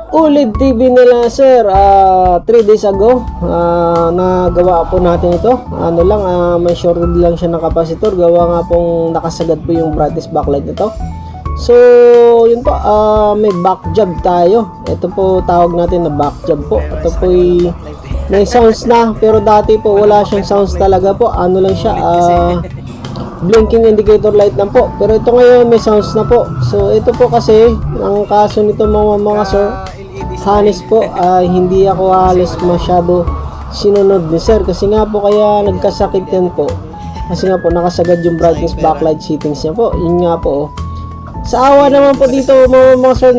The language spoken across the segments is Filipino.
OLED TV nila sir, 3 days ago nagawa po natin ito. Ano lang, may shorted lang siya ng capacitor, gawa nga pong nakasagad po yung brightness backlight nito. So yun po, may back job tayo. Ito po tawag natin na back job po. Ito po may sounds na, pero dati po wala siyang sounds talaga po. Ano lang siya, blinking indicator light lang po, pero ito ngayon may sounds na po. So ito po kasi ang kaso nito mga sir, halos po hindi ako halos masyado sinunod ni sir, kasi nga po kaya nagkasakit yan po, kasi nga po nakasagad yung brightness backlight settings niya po. Yun nga po, sa awa naman po dito mga sir,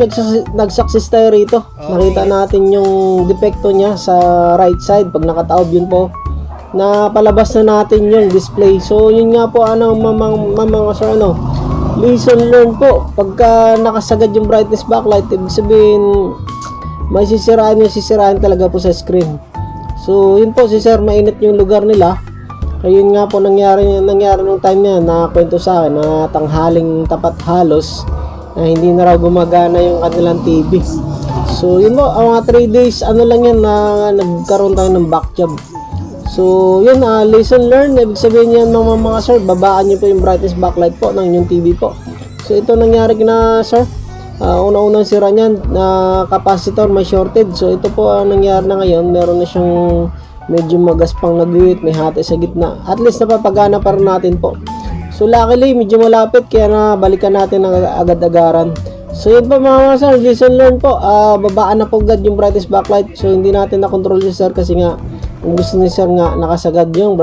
nag-success tayo rito. Nakita natin yung depekto niya sa right side pag nakataob, yun po na palabas na natin yung display. So yun nga po mga sir, lesson learned po. Pagka nakasagad yung brightness backlight, ibig sabihin may sisirain talaga po sa screen. So yun po, si sir mainit yung lugar nila. Ayun nga po nangyari nung time niya na kwento sa akin na tanghaling tapat halos na hindi na raw gumagana yung kanilang TV. So yun po, ang mga 3 days lang yan na nagkaroon tayo ng back job. So yun, lesson learned. Ibig sabihin yan mga sir, babaan nyo po yung brightness backlight po ng inyong TV po. So ito nangyari na sir, una-unang sira niyan na capacitor may shorted. So ito po ang nangyari na ngayon, meron na siyang medyo magaspang na guhit, may hati sa gitna. At least napapagana pa rin natin po. So luckily medyo malapit, kaya na balikan natin ng agad-agaran. So yun po mga sir, lesson learned po. Babaan na po agad yung brightness backlight. So hindi natin na control si sir, kasi nga ang gusto ni sir nga nakasagad yung